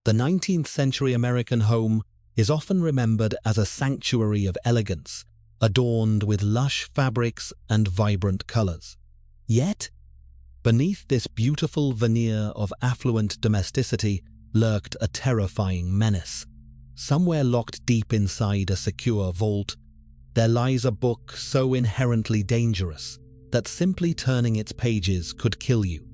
The 19th century American home is often remembered as a sanctuary of elegance, adorned with lush fabrics and vibrant colors. Yet, beneath this beautiful veneer of affluent domesticity lurked a terrifying menace. Somewhere locked deep inside a secure vault, there lies a book so inherently dangerous that simply turning its pages could kill you.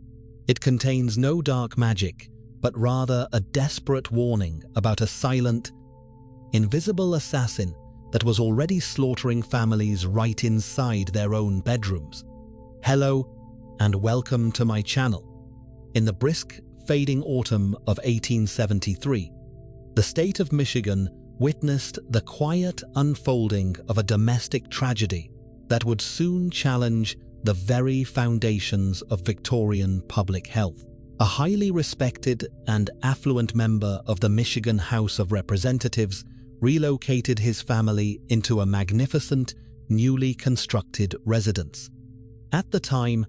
It contains no dark magic, but rather a desperate warning about a silent, invisible assassin that was already slaughtering families right inside their own bedrooms. Hello, and welcome to my channel. In the brisk, fading autumn of 1873, the state of Michigan witnessed the quiet unfolding of a domestic tragedy that would soon challenge the very foundations of Victorian public health. A highly respected and affluent member of the Michigan House of Representatives relocated his family into a magnificent, newly constructed residence. At the time,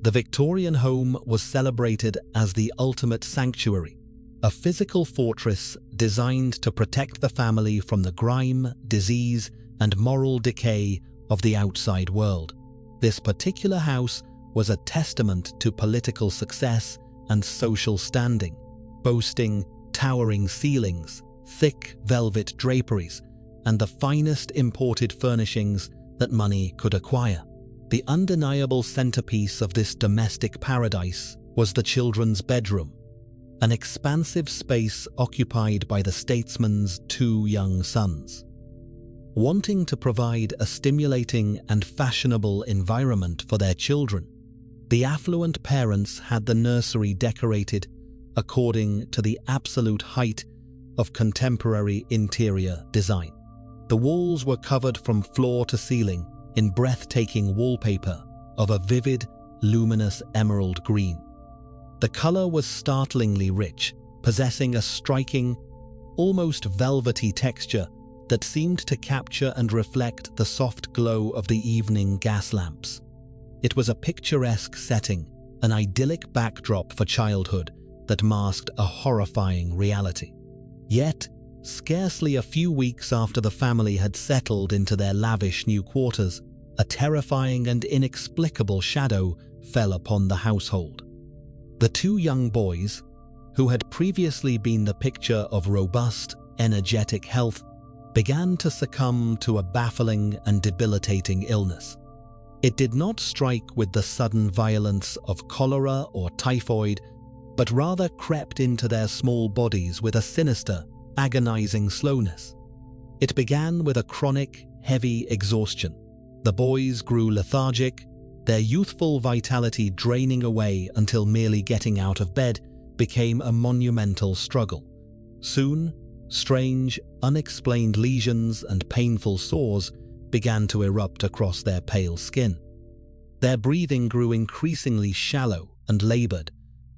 the Victorian home was celebrated as the ultimate sanctuary, a physical fortress designed to protect the family from the grime, disease, and moral decay of the outside world. This particular house was a testament to political success and social standing, boasting towering ceilings, thick velvet draperies, and the finest imported furnishings that money could acquire. The undeniable centerpiece of this domestic paradise was the children's bedroom, an expansive space occupied by the statesman's two young sons. Wanting to provide a stimulating and fashionable environment for their children, the affluent parents had the nursery decorated according to the absolute height of contemporary interior design. The walls were covered from floor to ceiling in breathtaking wallpaper of a vivid, luminous emerald green. The color was startlingly rich, possessing a striking, almost velvety texture that seemed to capture and reflect the soft glow of the evening gas lamps. It was a picturesque setting, an idyllic backdrop for childhood that masked a horrifying reality. Yet, scarcely a few weeks after the family had settled into their lavish new quarters, a terrifying and inexplicable shadow fell upon the household. The two young boys, who had previously been the picture of robust, energetic health, began to succumb to a baffling and debilitating illness. It did not strike with the sudden violence of cholera or typhoid, but rather crept into their small bodies with a sinister, agonizing slowness. It began with a chronic, heavy exhaustion. The boys grew lethargic, their youthful vitality draining away until merely getting out of bed became a monumental struggle. Soon, strange, unexplained lesions and painful sores began to erupt across their pale skin. Their breathing grew increasingly shallow and labored,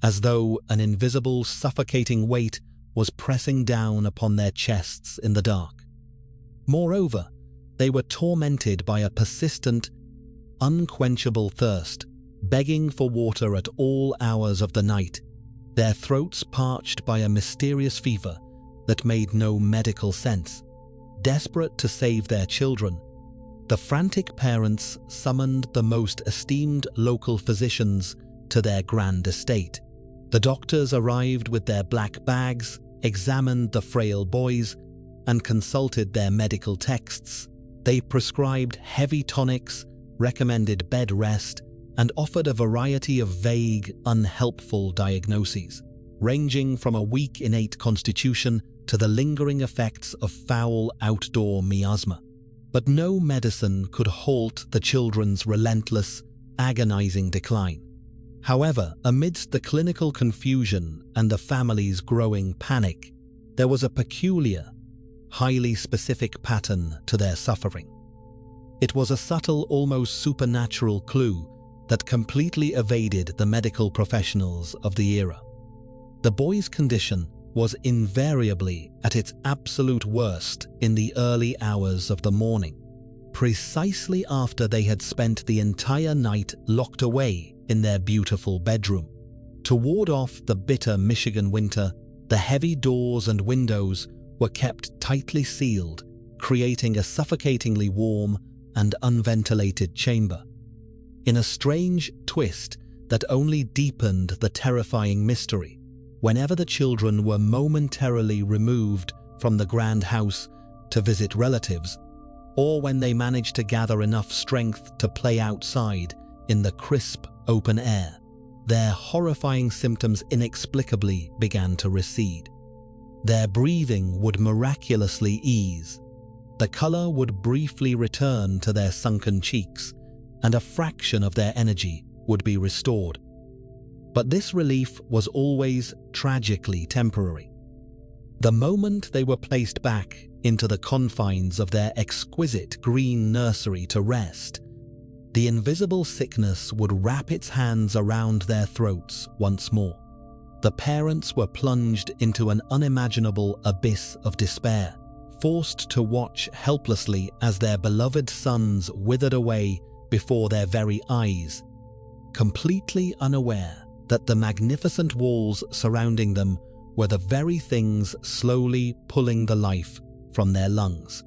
as though an invisible, suffocating weight was pressing down upon their chests in the dark. Moreover, they were tormented by a persistent, unquenchable thirst, begging for water at all hours of the night, their throats parched by a mysterious fever that made no medical sense. Desperate to save their children, the frantic parents summoned the most esteemed local physicians to their grand estate. The doctors arrived with their black bags, examined the frail boys, and consulted their medical texts. They prescribed heavy tonics, recommended bed rest, and offered a variety of vague, unhelpful diagnoses, ranging from a weak innate constitution to the lingering effects of foul outdoor miasma. But no medicine could halt the children's relentless, agonizing decline. However, amidst the clinical confusion and the family's growing panic, there was a peculiar, highly specific pattern to their suffering. It was a subtle, almost supernatural clue that completely evaded the medical professionals of the era. The boys' condition was invariably at its absolute worst in the early hours of the morning, precisely after they had spent the entire night locked away in their beautiful bedroom. To ward off the bitter Michigan winter, The heavy doors and windows were kept tightly sealed, creating a suffocatingly warm and unventilated chamber. In a strange twist that only deepened the terrifying mystery, whenever the children were momentarily removed from the grand house to visit relatives, or when they managed to gather enough strength to play outside in the crisp open air, their horrifying symptoms inexplicably began to recede. Their breathing would miraculously ease, the color would briefly return to their sunken cheeks, and a fraction of their energy would be restored. But this relief was always tragically temporary. The moment they were placed back into the confines of their exquisite green nursery to rest, the invisible sickness would wrap its hands around their throats once more. The parents were plunged into an unimaginable abyss of despair, forced to watch helplessly as their beloved sons withered away before their very eyes, completely unaware that the magnificent walls surrounding them were the very things slowly pulling the life from their lungs.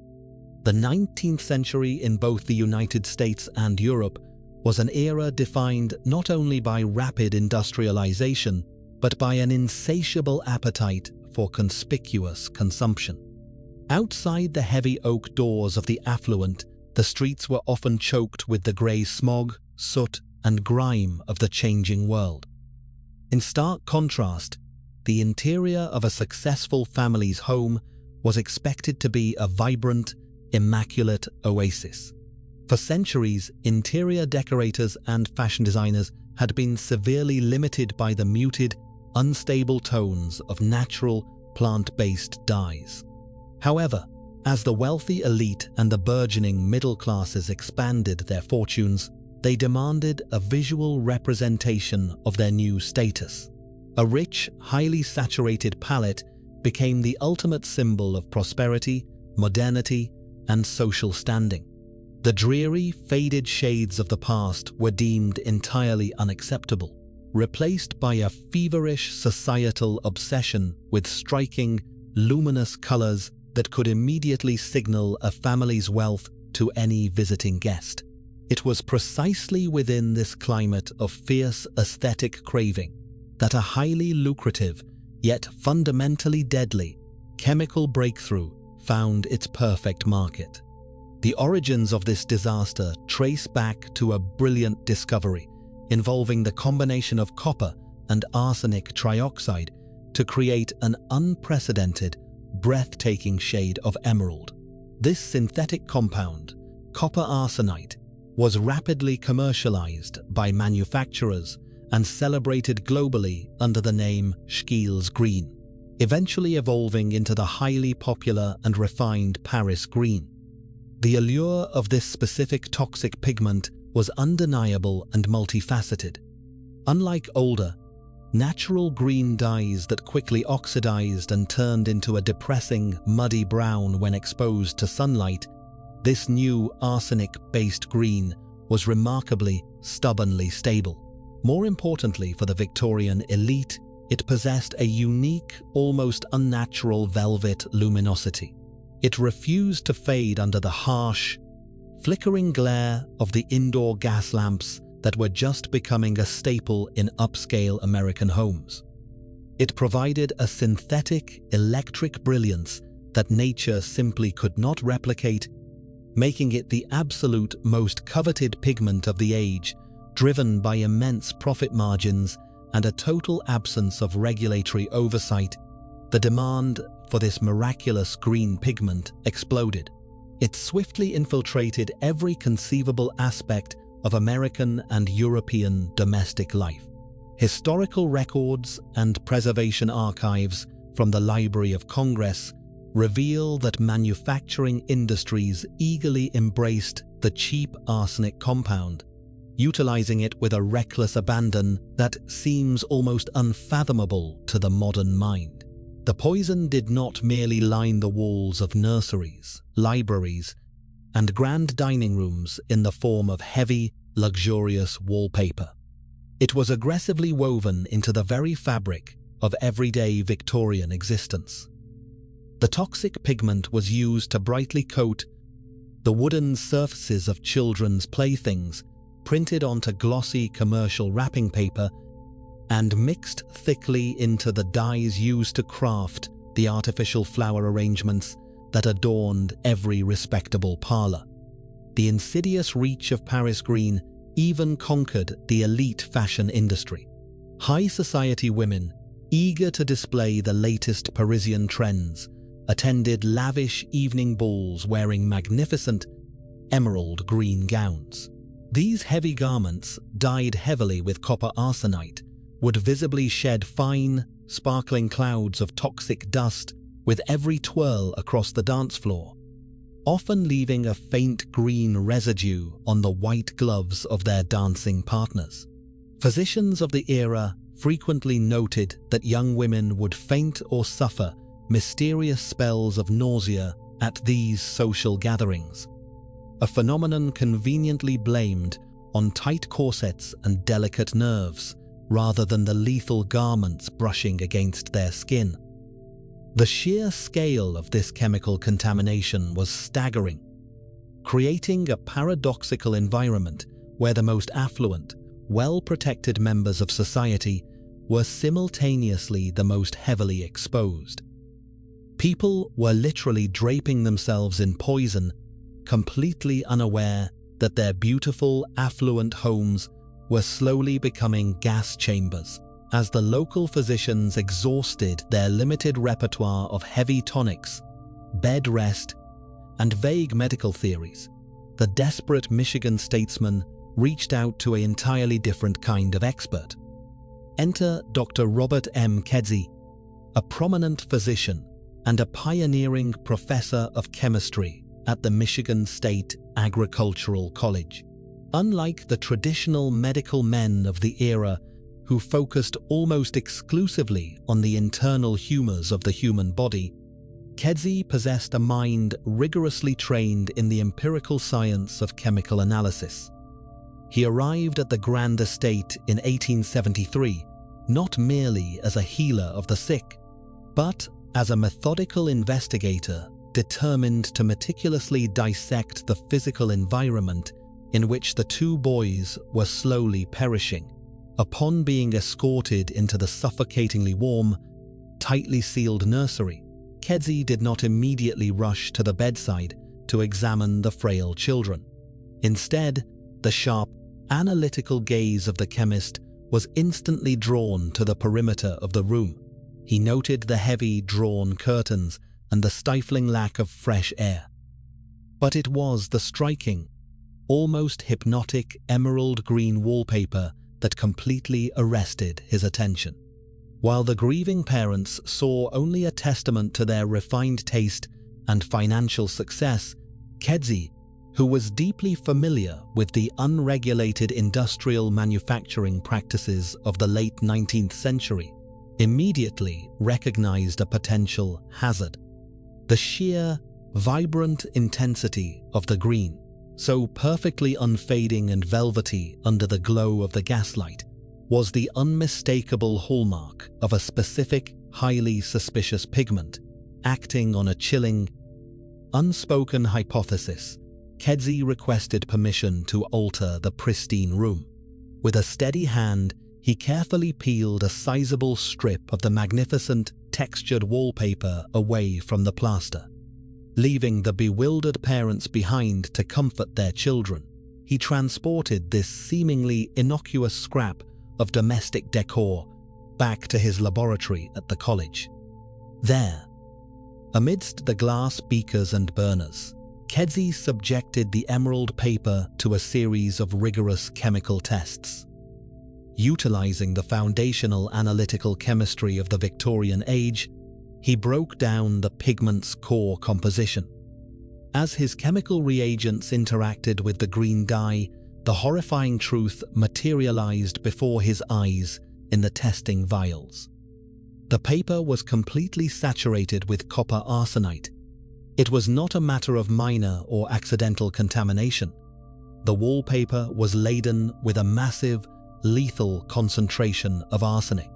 The 19th century in both the United States and Europe was an era defined not only by rapid industrialization, but by an insatiable appetite for conspicuous consumption. Outside the heavy oak doors of the affluent, the streets were often choked with the grey smog, soot, and grime of the changing world. In stark contrast, the interior of a successful family's home was expected to be a vibrant, immaculate oasis. For centuries, interior decorators and fashion designers had been severely limited by the muted, unstable tones of natural, plant-based dyes. However, as the wealthy elite and the burgeoning middle classes expanded their fortunes, they demanded a visual representation of their new status. A rich, highly saturated palette became the ultimate symbol of prosperity, modernity, and social standing. The dreary, faded shades of the past were deemed entirely unacceptable, replaced by a feverish societal obsession with striking, luminous colors that could immediately signal a family's wealth to any visiting guest. It was precisely within this climate of fierce aesthetic craving that a highly lucrative, yet fundamentally deadly, chemical breakthrough found its perfect market. The origins of this disaster trace back to a brilliant discovery involving the combination of copper and arsenic trioxide to create an unprecedented, breathtaking shade of emerald. This synthetic compound, copper arsenite, was rapidly commercialized by manufacturers and celebrated globally under the name Scheele's green, eventually evolving into the highly popular and refined Paris green. The allure of this specific toxic pigment was undeniable and multifaceted. Unlike older, natural green dyes that quickly oxidized and turned into a depressing, muddy brown when exposed to sunlight, this new arsenic-based green was remarkably, stubbornly stable. More importantly for the Victorian elite, it possessed a unique, almost unnatural velvet luminosity. It refused to fade under the harsh, flickering glare of the indoor gas lamps that were just becoming a staple in upscale American homes. It provided a synthetic, electric brilliance that nature simply could not replicate, making it the absolute most coveted pigment of the age, driven by immense profit margins and a total absence of regulatory oversight. The demand for this miraculous green pigment exploded. It swiftly infiltrated every conceivable aspect of American and European domestic life. Historical records and preservation archives from the Library of Congress reveal that manufacturing industries eagerly embraced the cheap arsenic compound, utilizing it with a reckless abandon that seems almost unfathomable to the modern mind. The poison did not merely line the walls of nurseries, libraries, and grand dining rooms in the form of heavy, luxurious wallpaper. It was aggressively woven into the very fabric, of everyday Victorian existence. The toxic pigment was used to brightly coat the wooden surfaces of children's playthings, printed onto glossy commercial wrapping paper, and mixed thickly into the dyes used to craft the artificial flower arrangements that adorned every respectable parlour. The insidious reach of Paris green even conquered the elite fashion industry. High society women, eager to display the latest Parisian trends, attended lavish evening balls wearing magnificent emerald green gowns. These heavy garments, dyed heavily with copper arsenite, would visibly shed fine, sparkling clouds of toxic dust with every twirl across the dance floor, often leaving a faint green residue on the white gloves of their dancing partners. Physicians of the era frequently noted that young women would faint or suffer mysterious spells of nausea at these social gatherings, a phenomenon conveniently blamed on tight corsets and delicate nerves, rather than the lethal garments brushing against their skin. The sheer scale of this chemical contamination was staggering, creating a paradoxical environment where the most affluent, well-protected members of society were simultaneously the most heavily exposed. People were literally draping themselves in poison, completely unaware that their beautiful, affluent homes were slowly becoming gas chambers. As the local physicians exhausted their limited repertoire of heavy tonics, bed rest, and vague medical theories, the desperate Michigan statesman reached out to an entirely different kind of expert. Enter Dr. Robert M. Kedzie, a prominent physician and a pioneering professor of chemistry at the Michigan State Agricultural College. Unlike the traditional medical men of the era who focused almost exclusively on the internal humors of the human body, Kedzie possessed a mind rigorously trained in the empirical science of chemical analysis. He arrived at the Grand Estate in 1873, not merely as a healer of the sick, but as a methodical investigator determined to meticulously dissect the physical environment in which the two boys were slowly perishing. Upon being escorted into the suffocatingly warm, tightly sealed nursery, Kedzie did not immediately rush to the bedside to examine the frail children. Instead, the sharp, analytical gaze of the chemist was instantly drawn to the perimeter of the room. He noted the heavy, drawn curtains and the stifling lack of fresh air. But it was the striking, almost hypnotic emerald green wallpaper that completely arrested his attention. While the grieving parents saw only a testament to their refined taste and financial success, Kedzie, who was deeply familiar with the unregulated industrial manufacturing practices of the late 19th century, immediately recognized a potential hazard. The sheer, vibrant intensity of the green, so perfectly unfading and velvety under the glow of the gaslight, was the unmistakable hallmark of a specific, highly suspicious pigment, acting on a chilling, unspoken hypothesis. Kedzie requested permission to alter the pristine room. With a steady hand, he carefully peeled a sizable strip of the magnificent, textured wallpaper away from the plaster. Leaving the bewildered parents behind to comfort their children, he transported this seemingly innocuous scrap of domestic decor back to his laboratory at the college. There, amidst the glass beakers and burners, Kedzie subjected the emerald paper to a series of rigorous chemical tests. Utilizing the foundational analytical chemistry of the Victorian age, he broke down the pigment's core composition. As his chemical reagents interacted with the green dye, the horrifying truth materialized before his eyes in the testing vials. The paper was completely saturated with copper arsenite. It was not a matter of minor or accidental contamination. The wallpaper was laden with a massive, lethal concentration of arsenic.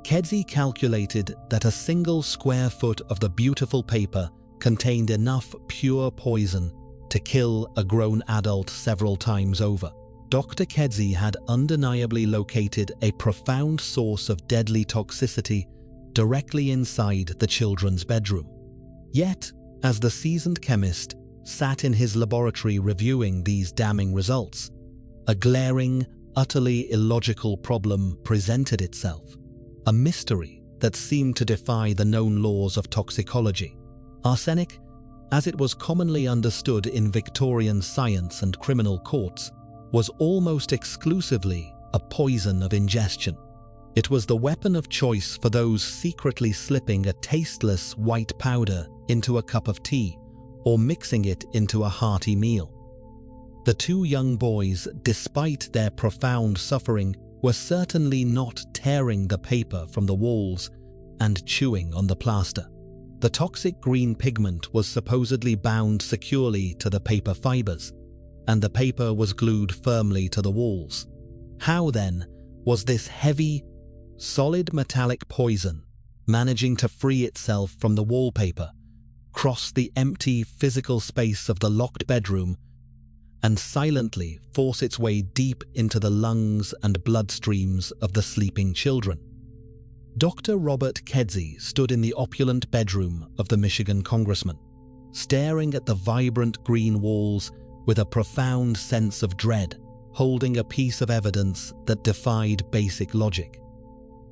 Kedzie calculated that a single square foot of the beautiful paper contained enough pure poison to kill a grown adult several times over. Dr. Kedzie had undeniably located a profound source of deadly toxicity directly inside the children's bedroom. Yet, as the seasoned chemist sat in his laboratory reviewing these damning results, a glaring, utterly illogical problem presented itself. A mystery that seemed to defy the known laws of toxicology. Arsenic, as it was commonly understood in Victorian science and criminal courts, was almost exclusively a poison of ingestion. It was the weapon of choice for those secretly slipping a tasteless white powder into a cup of tea or mixing it into a hearty meal. The two young boys, despite their profound suffering, were certainly not tearing the paper from the walls and chewing on the plaster. The toxic green pigment was supposedly bound securely to the paper fibers, and the paper was glued firmly to the walls. How, then, was this heavy, solid metallic poison managing to free itself from the wallpaper, cross the empty physical space of the locked bedroom, and silently force its way deep into the lungs and bloodstreams of the sleeping children? Dr. Robert Kedzie stood in the opulent bedroom of the Michigan congressman, staring at the vibrant green walls with a profound sense of dread, holding a piece of evidence that defied basic logic.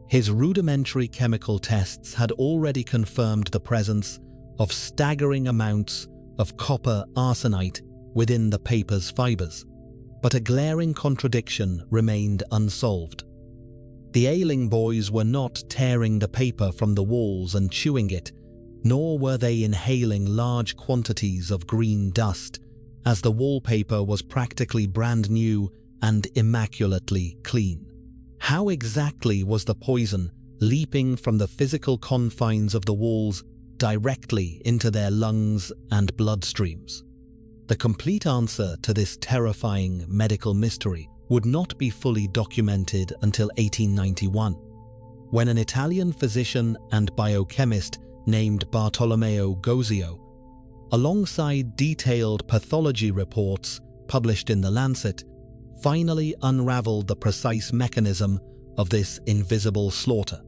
His rudimentary chemical tests had already confirmed the presence of staggering amounts of copper arsenite within the paper's fibers, but a glaring contradiction remained unsolved. The ailing boys were not tearing the paper from the walls and chewing it, nor were they inhaling large quantities of green dust, as the wallpaper was practically brand new and immaculately clean. How exactly was the poison leaping from the physical confines of the walls directly into their lungs and bloodstreams? The complete answer to this terrifying medical mystery would not be fully documented until 1891, when an Italian physician and biochemist named Bartolomeo Gozio, alongside detailed pathology reports published in The Lancet, finally unraveled the precise mechanism of this invisible slaughter.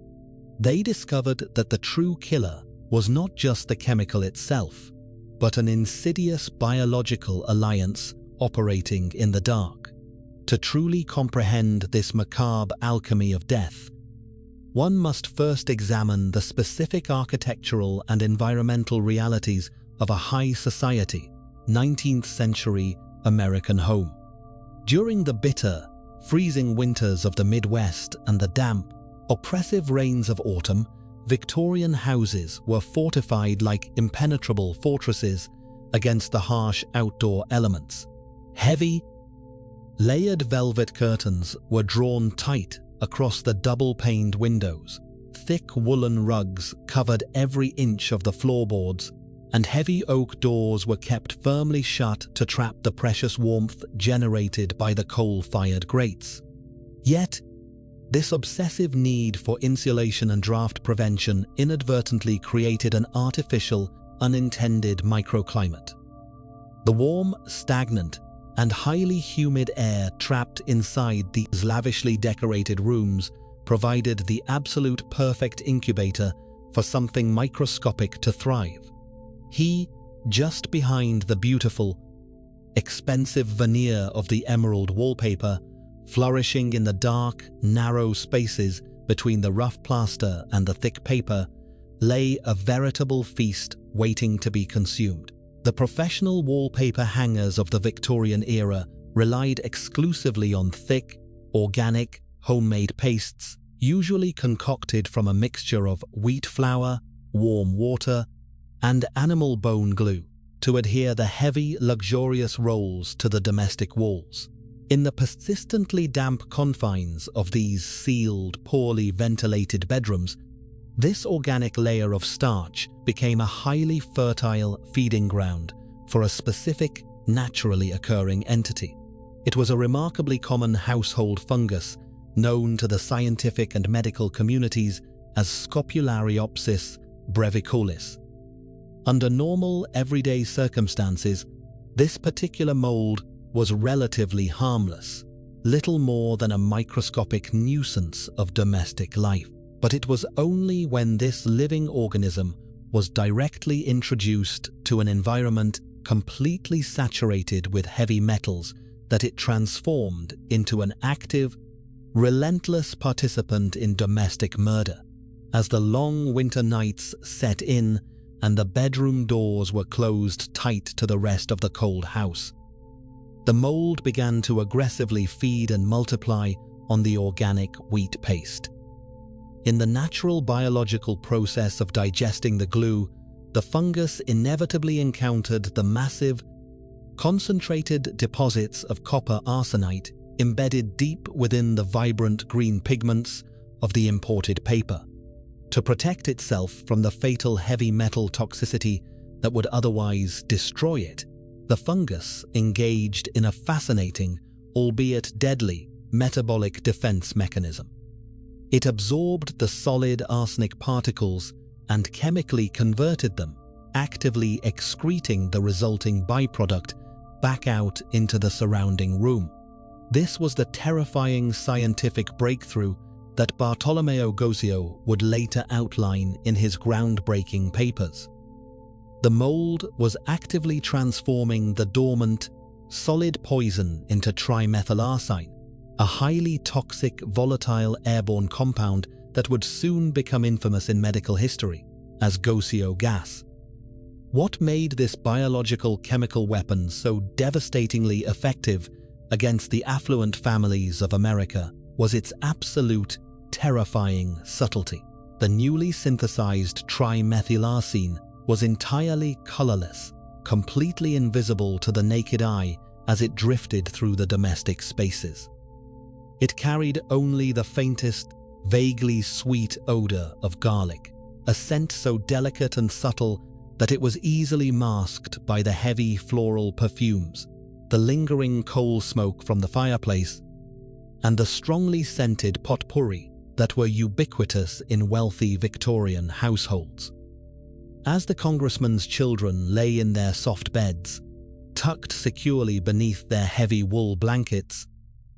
They discovered that the true killer was not just the chemical itself, but an insidious biological alliance operating in the dark. To truly comprehend this macabre alchemy of death, one must first examine the specific architectural and environmental realities of a high society, 19th century American home. During the bitter, freezing winters of the Midwest and the damp, oppressive rains of autumn, Victorian houses were fortified like impenetrable fortresses against the harsh outdoor elements. Heavy, layered velvet curtains were drawn tight across the double-paned windows. Thick woolen rugs covered every inch of the floorboards, and heavy oak doors were kept firmly shut to trap the precious warmth generated by the coal-fired grates. Yet, this obsessive need for insulation and draft prevention inadvertently created an artificial, unintended microclimate. The warm, stagnant, and highly humid air trapped inside these lavishly decorated rooms provided the absolute perfect incubator for something microscopic to thrive. He, just behind the beautiful, expensive veneer of the emerald wallpaper, flourishing in the dark, narrow spaces between the rough plaster and the thick paper, lay a veritable feast waiting to be consumed. The professional wallpaper hangers of the Victorian era relied exclusively on thick, organic, homemade pastes, usually concocted from a mixture of wheat flour, warm water, and animal bone glue, to adhere the heavy, luxurious rolls to the domestic walls. In the persistently damp confines of these sealed, poorly ventilated bedrooms, this organic layer of starch became a highly fertile feeding ground for a specific, naturally occurring entity. It was a remarkably common household fungus known to the scientific and medical communities as Scopulariopsis brevicolis. Under normal, everyday circumstances, this particular mold was relatively harmless, little more than a microscopic nuisance of domestic life. But it was only when this living organism was directly introduced to an environment completely saturated with heavy metals that it transformed into an active, relentless participant in domestic murder. As the long winter nights set in and the bedroom doors were closed tight to the rest of the cold house, the mold began to aggressively feed and multiply on the organic wheat paste. In the natural biological process of digesting the glue, the fungus inevitably encountered the massive, concentrated deposits of copper arsenite embedded deep within the vibrant green pigments of the imported paper. To protect itself from the fatal heavy metal toxicity that would otherwise destroy it, the fungus engaged in a fascinating, albeit deadly, metabolic defense mechanism. It absorbed the solid arsenic particles and chemically converted them, actively excreting the resulting byproduct back out into the surrounding room. This was the terrifying scientific breakthrough that Bartolomeo Gosio would later outline in his groundbreaking papers. The mold was actively transforming the dormant, solid poison into trimethylarsine, a highly toxic, volatile airborne compound that would soon become infamous in medical history as Gosio gas. What made this biological chemical weapon so devastatingly effective against the affluent families of America was its absolute, terrifying subtlety. The newly synthesized trimethylarsine was entirely colorless, completely invisible to the naked eye as it drifted through the domestic spaces. It carried only the faintest, vaguely sweet odor of garlic, a scent so delicate and subtle that it was easily masked by the heavy floral perfumes, the lingering coal smoke from the fireplace, and the strongly scented potpourri that were ubiquitous in wealthy Victorian households. As the congressman's children lay in their soft beds, tucked securely beneath their heavy wool blankets,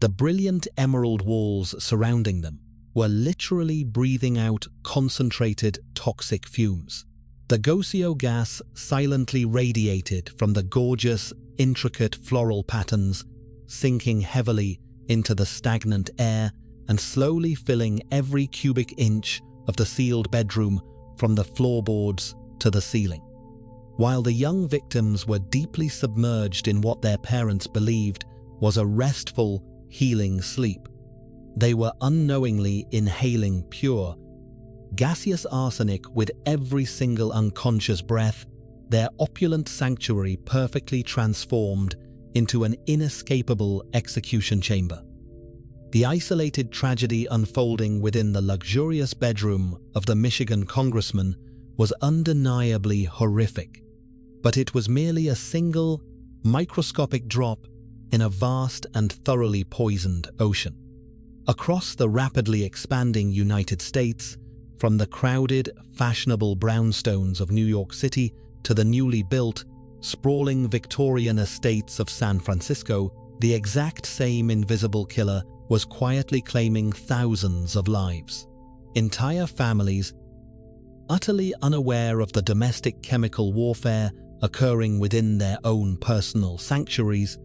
the brilliant emerald walls surrounding them were literally breathing out concentrated toxic fumes. The Gosio gas silently radiated from the gorgeous, intricate floral patterns, sinking heavily into the stagnant air and slowly filling every cubic inch of the sealed bedroom from the floorboards to the ceiling. While the young victims were deeply submerged in what their parents believed was a restful, healing sleep, they were unknowingly inhaling pure, gaseous arsenic with every single unconscious breath, their opulent sanctuary perfectly transformed into an inescapable execution chamber. The isolated tragedy unfolding within the luxurious bedroom of the Michigan congressman was undeniably horrific, but it was merely a single, microscopic drop in a vast and thoroughly poisoned ocean. Across the rapidly expanding United States, from the crowded, fashionable brownstones of New York City to the newly built, sprawling Victorian estates of San Francisco, the exact same invisible killer was quietly claiming thousands of lives. Entire families, utterly unaware of the domestic chemical warfare occurring within their own personal sanctuaries,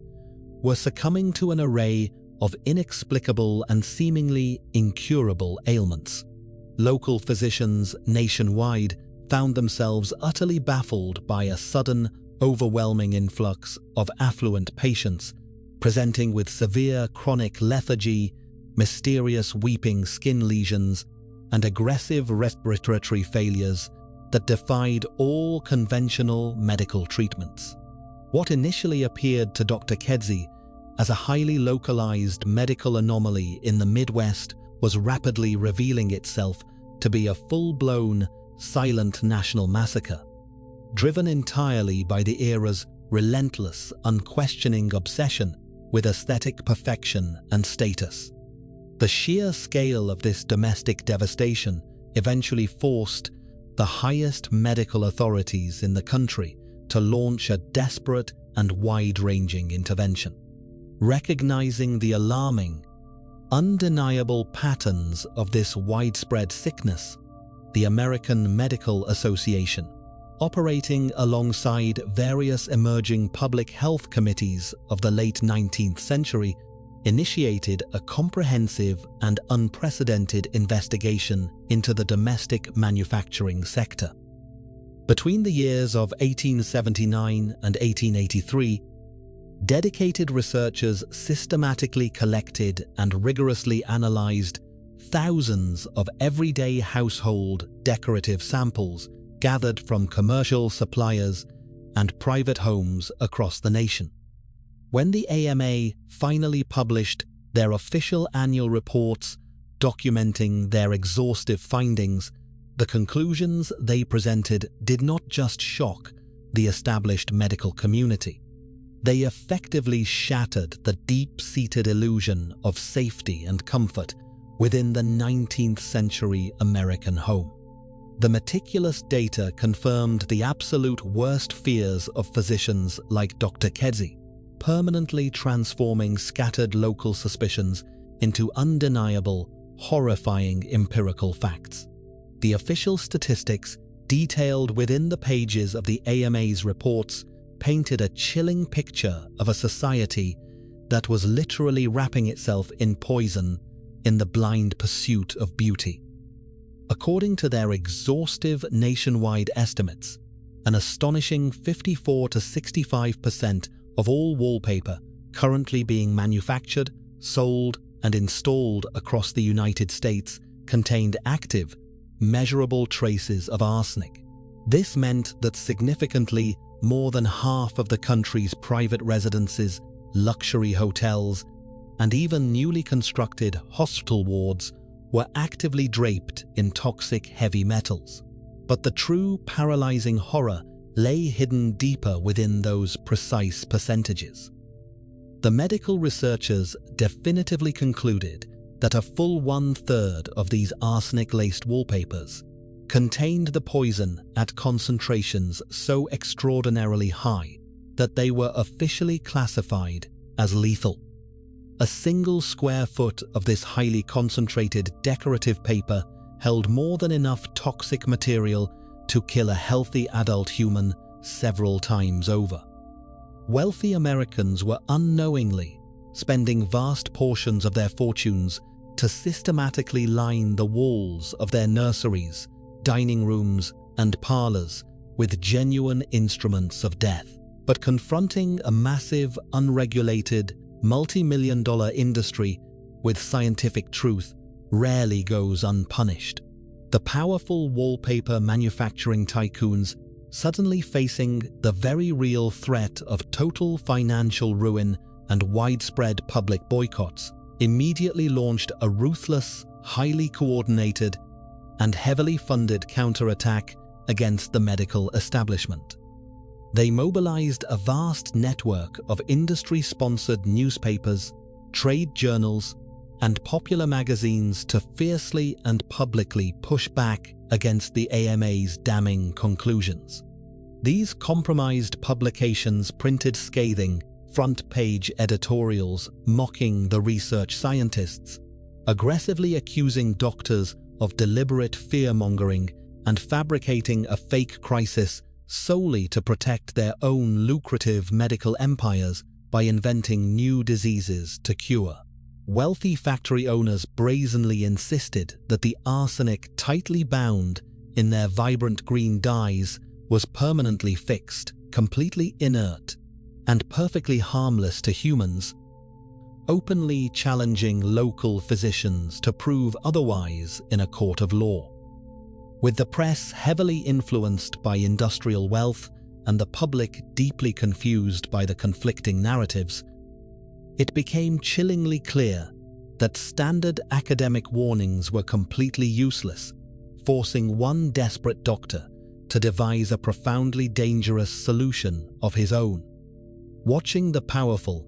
were succumbing to an array of inexplicable and seemingly incurable ailments. Local physicians nationwide found themselves utterly baffled by a sudden, overwhelming influx of affluent patients presenting with severe chronic lethargy, mysterious weeping skin lesions, and aggressive respiratory failures that defied all conventional medical treatments. What initially appeared to Dr. Kedzie as a highly localized medical anomaly in the Midwest was rapidly revealing itself to be a full-blown, silent national massacre, driven entirely by the era's relentless, unquestioning obsession with aesthetic perfection and status. The sheer scale of this domestic devastation eventually forced the highest medical authorities in the country to launch a desperate and wide-ranging intervention. Recognizing the alarming, undeniable patterns of this widespread sickness, the American Medical Association, operating alongside various emerging public health committees of the late 19th century, initiated a comprehensive and unprecedented investigation into the domestic manufacturing sector. Between the years of 1879 and 1883, dedicated researchers systematically collected and rigorously analyzed thousands of everyday household decorative samples gathered from commercial suppliers and private homes across the nation. When the AMA finally published their official annual reports documenting their exhaustive findings, the conclusions they presented did not just shock the established medical community. They effectively shattered the deep-seated illusion of safety and comfort within the 19th century American home. The meticulous data confirmed the absolute worst fears of physicians like Dr. Kedzie, permanently transforming scattered local suspicions into undeniable, horrifying empirical facts. The official statistics detailed within the pages of the AMA's reports painted a chilling picture of a society that was literally wrapping itself in poison in the blind pursuit of beauty. According to their exhaustive nationwide estimates, an astonishing 54 to 65% of all wallpaper currently being manufactured, sold, and installed across the United States contained active, measurable traces of arsenic. This meant that significantly more than half of the country's private residences, luxury hotels, and even newly constructed hospital wards were actively draped in toxic heavy metals. But the true paralyzing horror lay hidden deeper within those precise percentages. The medical researchers definitively concluded that a full 1/3 of these arsenic-laced wallpapers contained the poison at concentrations so extraordinarily high that they were officially classified as lethal. A single square foot of this highly concentrated decorative paper held more than enough toxic material to kill a healthy adult human several times over. Wealthy Americans were unknowingly spending vast portions of their fortunes to systematically line the walls of their nurseries, dining rooms, and parlors with genuine instruments of death. But confronting a massive, unregulated, multi-million-dollar industry with scientific truth rarely goes unpunished. The powerful wallpaper manufacturing tycoons, suddenly facing the very real threat of total financial ruin and widespread public boycotts, immediately launched a ruthless, highly coordinated, and heavily funded counterattack against the medical establishment. They mobilized a vast network of industry-sponsored newspapers, trade journals, and popular magazines to fiercely and publicly push back against the AMA's damning conclusions. These compromised publications printed scathing, front-page editorials mocking the research scientists, aggressively accusing doctors of deliberate fear-mongering and fabricating a fake crisis solely to protect their own lucrative medical empires by inventing new diseases to cure. Wealthy factory owners brazenly insisted that the arsenic tightly bound in their vibrant green dyes was permanently fixed, completely inert, and perfectly harmless to humans, openly challenging local physicians to prove otherwise in a court of law. With the press heavily influenced by industrial wealth and the public deeply confused by the conflicting narratives, it became chillingly clear that standard academic warnings were completely useless, forcing one desperate doctor to devise a profoundly dangerous solution of his own. Watching the powerful,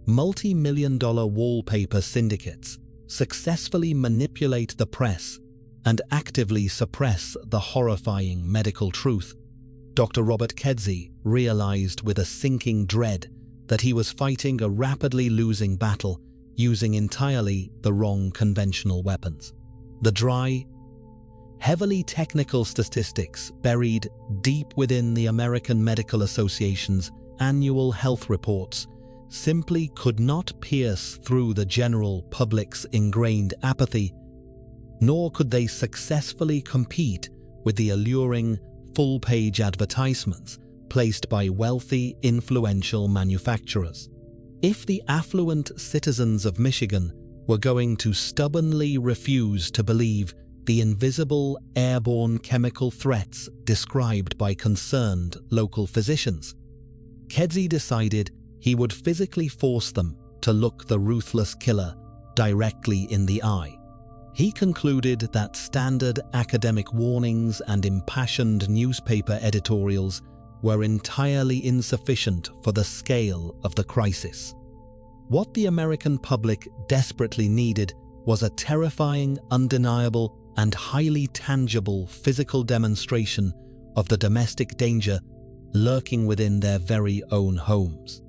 multi-million-dollar wallpaper syndicates successfully manipulate the press and actively suppress the horrifying medical truth, Dr. Robert Kedzie realized with a sinking dread that he was fighting a rapidly losing battle using entirely the wrong conventional weapons. The dry, heavily technical statistics buried deep within the American Medical Association's annual health reports simply could not pierce through the general public's ingrained apathy, nor could they successfully compete with the alluring full-page advertisements placed by wealthy, influential manufacturers. If the affluent citizens of Michigan were going to stubbornly refuse to believe the invisible airborne chemical threats described by concerned local physicians, Kedzie decided he would physically force them to look the ruthless killer directly in the eye. He concluded that standard academic warnings and impassioned newspaper editorials were entirely insufficient for the scale of the crisis. What the American public desperately needed was a terrifying, undeniable, and highly tangible physical demonstration of the domestic danger lurking within their very own homes.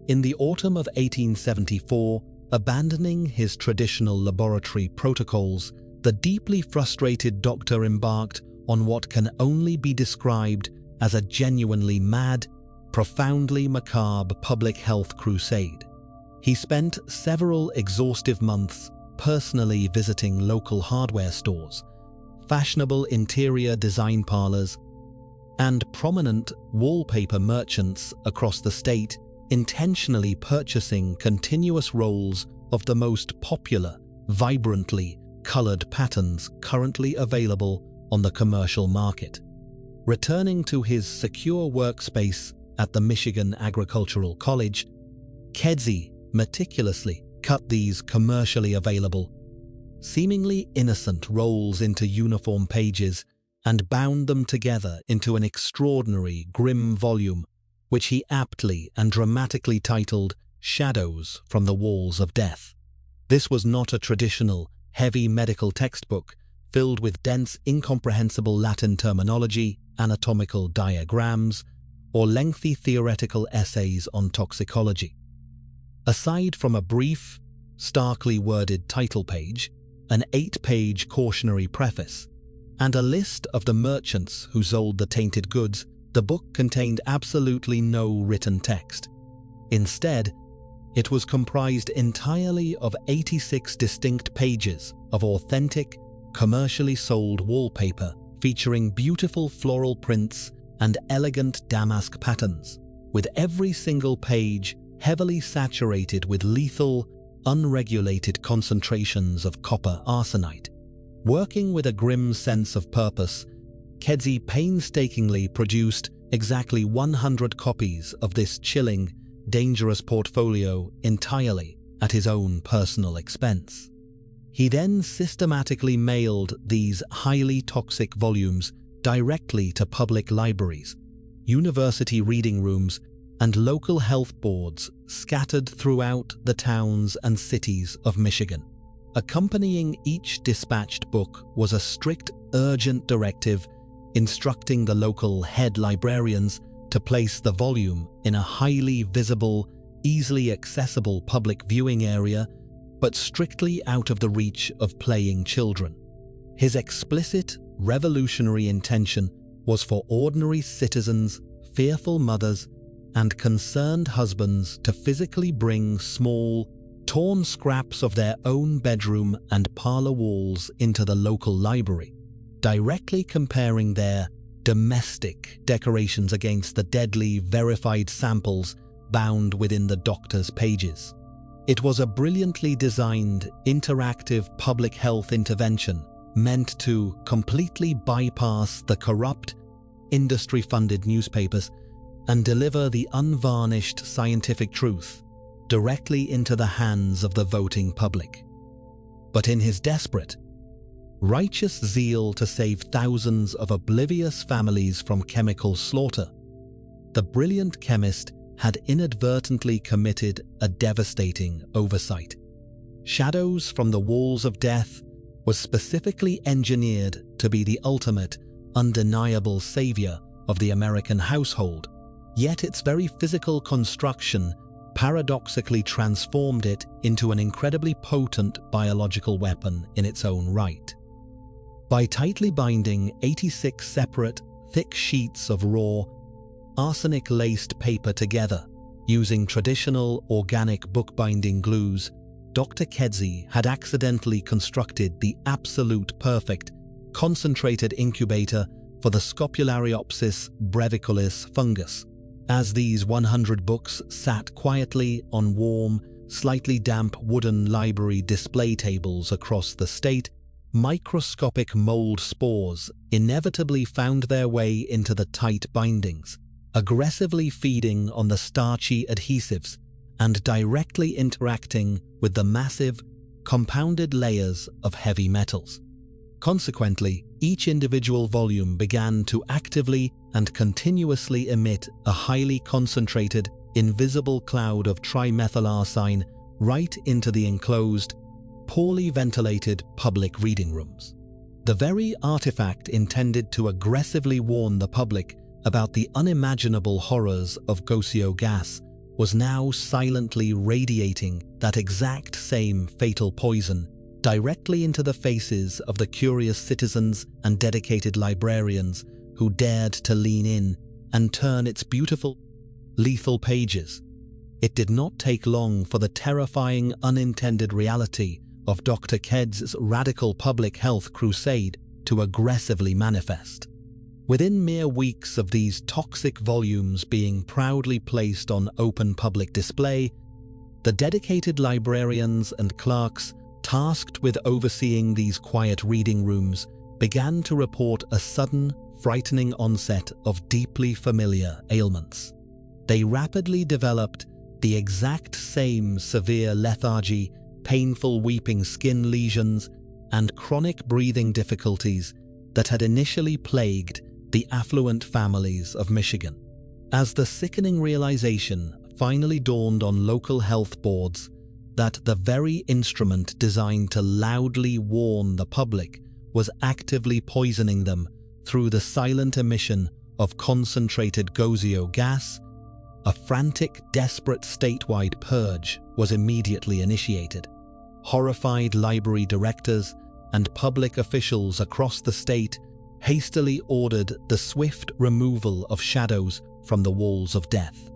In the autumn of 1874, abandoning his traditional laboratory protocols, the deeply frustrated doctor embarked on what can only be described as a genuinely mad, profoundly macabre public health crusade. He spent several exhaustive months personally visiting local hardware stores, fashionable interior design parlors, and prominent wallpaper merchants across the state, intentionally purchasing continuous rolls of the most popular, vibrantly colored patterns currently available on the commercial market. Returning to his secure workspace at the Michigan Agricultural College, Kedzie meticulously cut these commercially available, seemingly innocent rolls into uniform pages and bound them together into an extraordinary, grim volume, which he aptly and dramatically titled Shadows from the Walls of Death. This was not a traditional, heavy medical textbook filled with dense, incomprehensible Latin terminology, anatomical diagrams, or lengthy theoretical essays on toxicology. Aside from a brief, starkly worded title page, an 8-page cautionary preface, and a list of the merchants who sold the tainted goods, the book contained absolutely no written text. Instead, it was comprised entirely of 86 distinct pages of authentic, commercially sold wallpaper featuring beautiful floral prints and elegant damask patterns, with every single page heavily saturated with lethal, unregulated concentrations of copper arsenite. Working with a grim sense of purpose, Kedzie painstakingly produced exactly 100 copies of this chilling, dangerous portfolio entirely at his own personal expense. He then systematically mailed these highly toxic volumes directly to public libraries, university reading rooms, and local health boards scattered throughout the towns and cities of Michigan. Accompanying each dispatched book was a strict, urgent directive instructing the local head librarians to place the volume in a highly visible, easily accessible public viewing area, but strictly out of the reach of playing children. His explicit, revolutionary intention was for ordinary citizens, fearful mothers, and concerned husbands to physically bring small, torn scraps of their own bedroom and parlor walls into the local library, directly comparing their domestic decorations against the deadly, verified samples bound within the doctor's pages. It was a brilliantly designed, interactive public health intervention meant to completely bypass the corrupt, industry-funded newspapers and deliver the unvarnished scientific truth directly into the hands of the voting public. But in his desperate, righteous zeal to save thousands of oblivious families from chemical slaughter, the brilliant chemist had inadvertently committed a devastating oversight. Shadows from the Walls of Death was specifically engineered to be the ultimate, undeniable savior of the American household, yet its very physical construction paradoxically transformed it into an incredibly potent biological weapon in its own right. By tightly binding 86 separate, thick sheets of raw, arsenic-laced paper together, using traditional organic bookbinding glues, Dr. Kedzie had accidentally constructed the absolute perfect, concentrated incubator for the Scopulariopsis breviculis fungus. As these 100 books sat quietly on warm, slightly damp wooden library display tables across the state, microscopic mold spores inevitably found their way into the tight bindings, aggressively feeding on the starchy adhesives and directly interacting with the massive, compounded layers of heavy metals. Consequently, each individual volume began to actively and continuously emit a highly concentrated, invisible cloud of trimethylarsine right into the enclosed, poorly ventilated public reading rooms. The very artifact intended to aggressively warn the public about the unimaginable horrors of gosio gas was now silently radiating that exact same fatal poison directly into the faces of the curious citizens and dedicated librarians who dared to lean in and turn its beautiful, lethal pages. It did not take long for the terrifying unintended reality of Dr. Kedzie's radical public health crusade to aggressively manifest. Within mere weeks of these toxic volumes being proudly placed on open public display, the dedicated librarians and clerks tasked with overseeing these quiet reading rooms began to report a sudden, frightening onset of deeply familiar ailments. They rapidly developed the exact same severe lethargy, painful weeping skin lesions, and chronic breathing difficulties that had initially plagued the affluent families of Michigan. As the sickening realization finally dawned on local health boards that the very instrument designed to loudly warn the public was actively poisoning them through the silent emission of concentrated gosio gas, a frantic, desperate statewide purge was immediately initiated. Horrified library directors and public officials across the state hastily ordered the swift removal of shadows from the walls of death.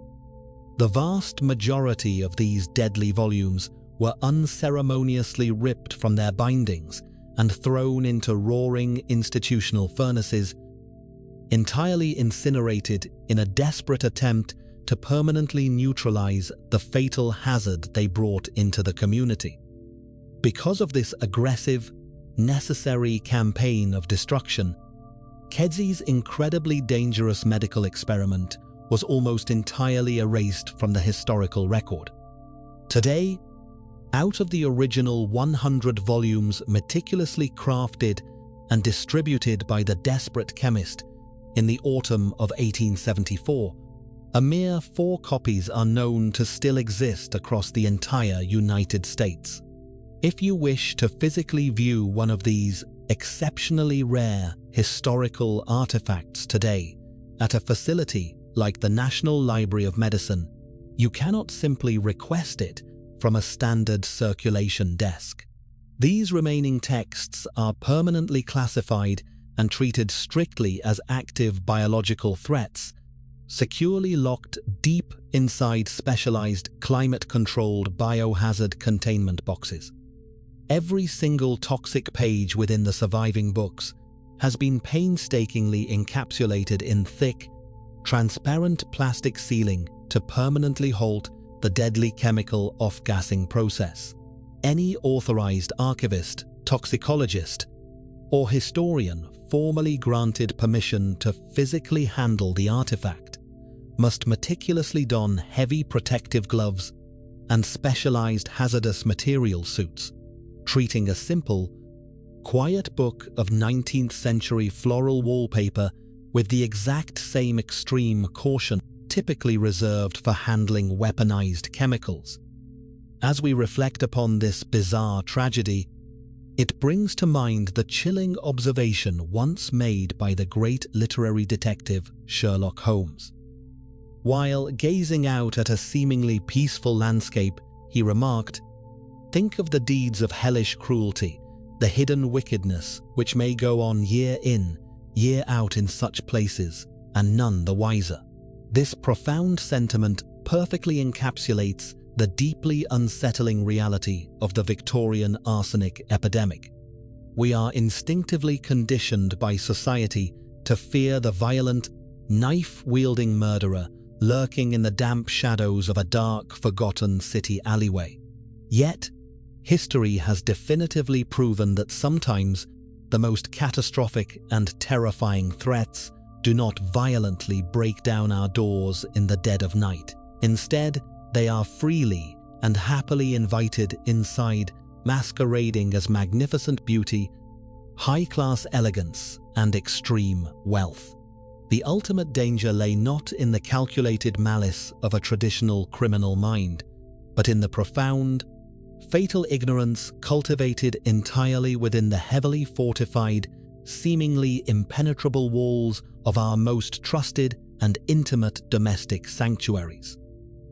The vast majority of these deadly volumes were unceremoniously ripped from their bindings and thrown into roaring institutional furnaces, entirely incinerated in a desperate attempt to permanently neutralize the fatal hazard they brought into the community. Because of this aggressive, necessary campaign of destruction, Kedzie's incredibly dangerous medical experiment was almost entirely erased from the historical record. Today, out of the original 100 volumes meticulously crafted and distributed by the desperate chemist in the autumn of 1874, a mere 4 copies are known to still exist across the entire United States. If you wish to physically view one of these exceptionally rare historical artifacts today at a facility like the National Library of Medicine, you cannot simply request it from a standard circulation desk. These remaining texts are permanently classified and treated strictly as active biological threats, securely locked deep inside specialized climate-controlled biohazard containment boxes. Every single toxic page within the surviving books has been painstakingly encapsulated in thick, transparent plastic sealing to permanently halt the deadly chemical off-gassing process. Any authorized archivist, toxicologist, or historian formally granted permission to physically handle the artifact must meticulously don heavy protective gloves and specialized hazardous material suits, treating a simple, quiet book of 19th century floral wallpaper with the exact same extreme caution typically reserved for handling weaponized chemicals. As we reflect upon this bizarre tragedy, It brings to mind the chilling observation once made by the great literary detective Sherlock Holmes. While gazing out at a seemingly peaceful landscape, he remarked, "Think of the deeds of hellish cruelty, the hidden wickedness which may go on year in, year out in such places, and none the wiser." This profound sentiment perfectly encapsulates the deeply unsettling reality of the Victorian arsenic epidemic. We are instinctively conditioned by society to fear the violent, knife-wielding murderer lurking in the damp shadows of a dark, forgotten city alleyway. Yet, history has definitively proven that sometimes the most catastrophic and terrifying threats do not violently break down our doors in the dead of night. Instead, they are freely and happily invited inside, masquerading as magnificent beauty, high-class elegance, and extreme wealth. The ultimate danger lay not in the calculated malice of a traditional criminal mind, but in the profound, fatal ignorance cultivated entirely within the heavily fortified, seemingly impenetrable walls of our most trusted and intimate domestic sanctuaries.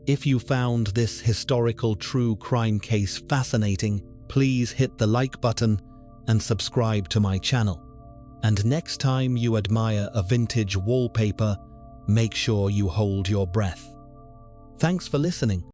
If you found this historical true crime case fascinating, please hit the like button and subscribe to my channel. And next time you admire a vintage wallpaper, make sure you hold your breath. Thanks for listening.